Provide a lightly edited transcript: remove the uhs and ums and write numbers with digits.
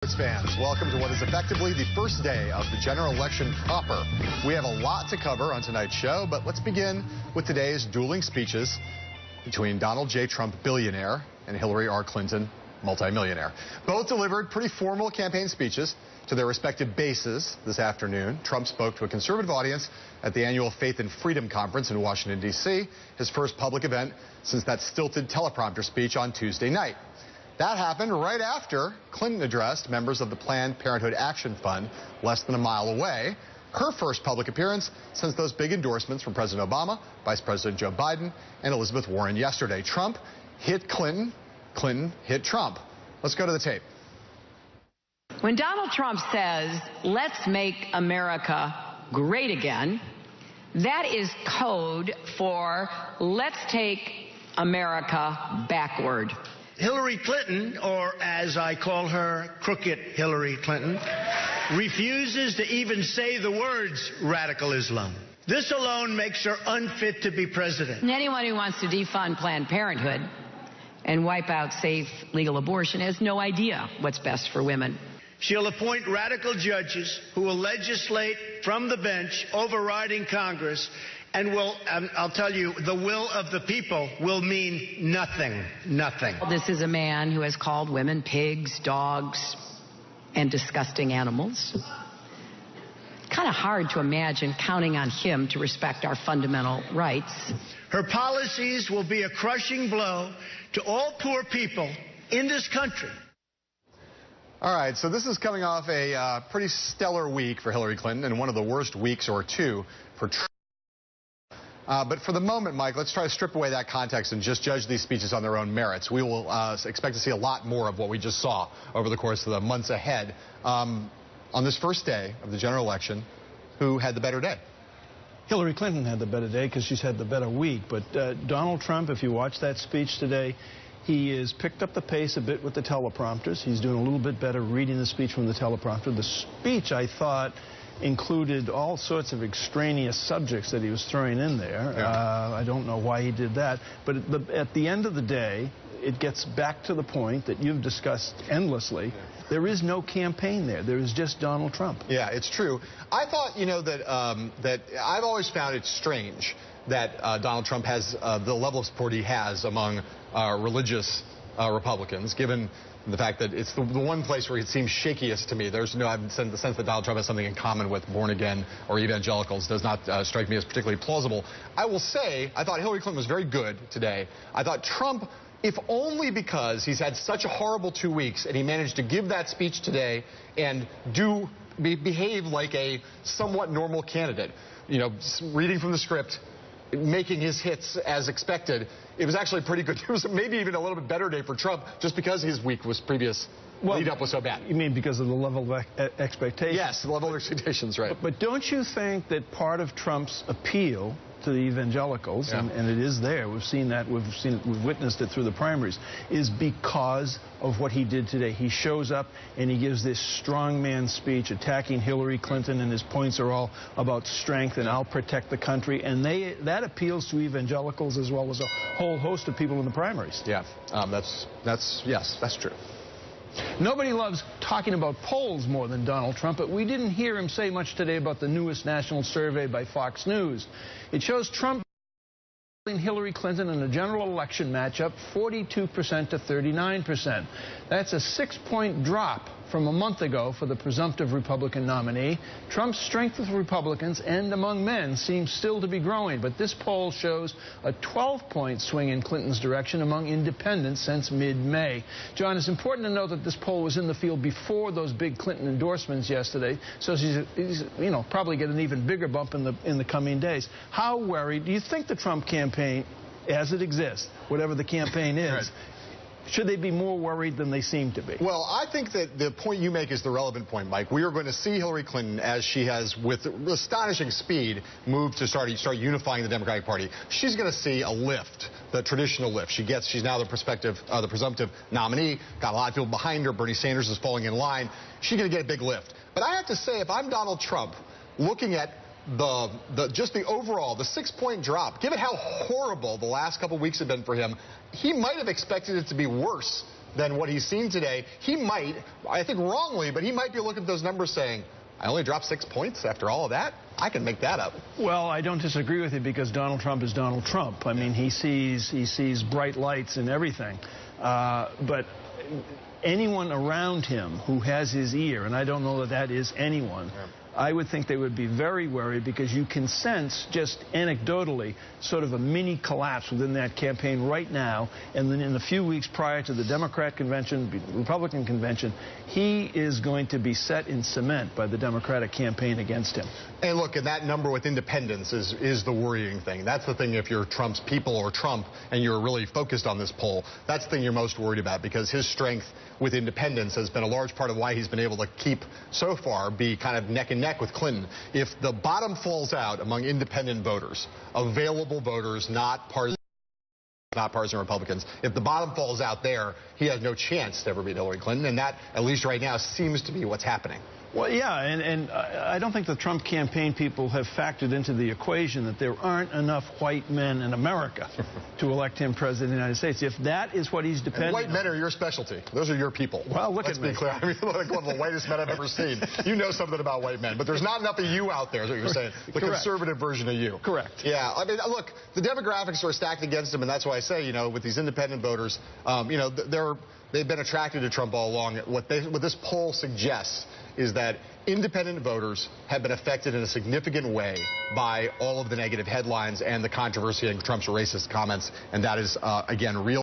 Fans, welcome to what is effectively the first day of the general election proper. We have a lot to cover on tonight's show, but let's begin with today's dueling speeches between Donald J. Trump, billionaire, and Hillary R. Clinton, multimillionaire. Both delivered pretty formal campaign speeches to their respective bases this afternoon. Trump spoke to a conservative audience at the annual Faith and Freedom Conference in Washington, D.C., his first public event since that stilted teleprompter speech on Tuesday night. That happened right after Clinton addressed members of the Planned Parenthood Action Fund less than a mile away, her first public appearance since those big endorsements from President Obama, Vice President Joe Biden, and Elizabeth Warren yesterday. Trump hit Clinton, Clinton hit Trump. Let's go to the tape. When Donald Trump says, "Let's make America great again," that is code for "let's take America backward." Hillary Clinton, or as I call her, Crooked Hillary Clinton, refuses to even say the words radical Islam. This alone makes her unfit to be president. And anyone who wants to defund Planned Parenthood and wipe out safe, legal abortion has no idea what's best for women. She'll appoint radical judges who will legislate from the bench, overriding Congress, and I'll tell you, the will of the people will mean nothing, nothing. This is a man who has called women pigs, dogs, and disgusting animals. Kind of hard to imagine counting on him to respect our fundamental rights. Her policies will be a crushing blow to all poor people in this country. All right, so this is coming off a pretty stellar week for Hillary Clinton and one of the worst weeks or two for Trump. But for the moment, Mike, let's try to strip away that context and just judge these speeches on their own merits. We will expect to see a lot more of what we just saw over the course of the months ahead. On this first day of the general election, who had the better day? Hillary Clinton had the better day because she's had the better week. But Donald Trump, if you watch that speech today, he has picked up the pace a bit with the teleprompters. He's doing a little bit better reading the speech from the teleprompter. The speech, I thought, included all sorts of extraneous subjects that he was throwing in there. Yeah. I don't know why he did that. But at the end of the day, it gets back to the point that you've discussed endlessly. Yeah. There is no campaign there. There is just Donald Trump. Yeah, it's true. I thought, you know, that I've always found it strange that Donald Trump has the level of support he has among religious Republicans, given the fact that it's the one place where it seems shakiest to me. There's the sense that Donald Trump has something in common with born-again or evangelicals does not strike me as particularly plausible. I will say, I thought Hillary Clinton was very good today. I thought Trump, if only because he's had such a horrible 2 weeks and he managed to give that speech today and behave like a somewhat normal candidate, you know, reading from the script, making his hits as expected, it was actually pretty good. It was maybe even a little bit better day for Trump just because his week was lead-up was so bad. You mean because of the level of expectations? Yes, the level of expectations, right. But don't you think that part of Trump's appeal to the evangelicals, and it is there, we've seen that, we've witnessed it through the primaries, is because of what he did today. He shows up and he gives this strongman speech attacking Hillary Clinton, and his points are all about strength and I'll protect the country, and that appeals to evangelicals as well as a whole host of people in the primaries. Yeah, yes, that's true. Nobody loves talking about polls more than Donald Trump, but we didn't hear him say much today about the newest national survey by Fox News. It shows Trump and Hillary Clinton in a general election matchup 42% to 39%. That's a 6-point drop from a month ago for the presumptive Republican nominee. Trump's strength with Republicans and among men seems still to be growing, but this poll shows a 12-point swing in Clinton's direction among independents since mid-May. John, it's important to note that this poll was in the field before those big Clinton endorsements yesterday, so he's probably get an even bigger bump in the coming days. How worried do you think the Trump campaign, as it exists, whatever the campaign is, right, should they be more worried than they seem to be? Well, I think that the point you make is the relevant point, Mike. We are going to see Hillary Clinton, as she has with astonishing speed, move to start unifying the Democratic Party. She's going to see a lift, the traditional lift. She's now the presumptive nominee, got a lot of people behind her. Bernie Sanders is falling in line. She's going to get a big lift. But I have to say, if I'm Donald Trump, looking at just the overall, the 6-point drop, given how horrible the last couple weeks have been for him, he might have expected it to be worse than what he's seen today, he might, I think wrongly, but he might be looking at those numbers saying, I only dropped 6 points after all of that? I can make that up. Well, I don't disagree with you because Donald Trump is Donald Trump. I mean, he sees bright lights in everything. But anyone around him who has his ear, and I don't know that that is anyone, I would think they would be very worried because you can sense just anecdotally sort of a mini collapse within that campaign right now. And then in the few weeks prior to the Democrat convention, Republican convention, he is going to be set in cement by the Democratic campaign against him. And look, and that number with independents is the worrying thing. That's the thing if you're Trump's people or Trump and you're really focused on this poll. That's the thing you're most worried about because his strength with independents has been a large part of why he's been able to keep, so far, be kind of neck and neck with Clinton. If the bottom falls out among independent voters, available voters, not partisan Republicans, if the bottom falls out there, he has no chance to ever beat Hillary Clinton, and that, at least right now, seems to be what's happening. Well, yeah, and I don't think the Trump campaign people have factored into the equation that there aren't enough white men in America to elect him president of the United States. If that is what he's depending on. White men are your specialty. Those are your people. Well, look Let's at me. Let's be clear. I mean, like one of the whitest men I've ever seen. You know something about white men, but there's not enough of you out there, is what you're saying. The Correct. Conservative version of you. Correct. Yeah, I mean, look, the demographics are stacked against him, and that's why I say, you know, with these independent voters, you know, they've been attracted to Trump all along. What this poll suggests is that independent voters have been affected in a significant way by all of the negative headlines and the controversy and Trump's racist comments, and that is, again, real.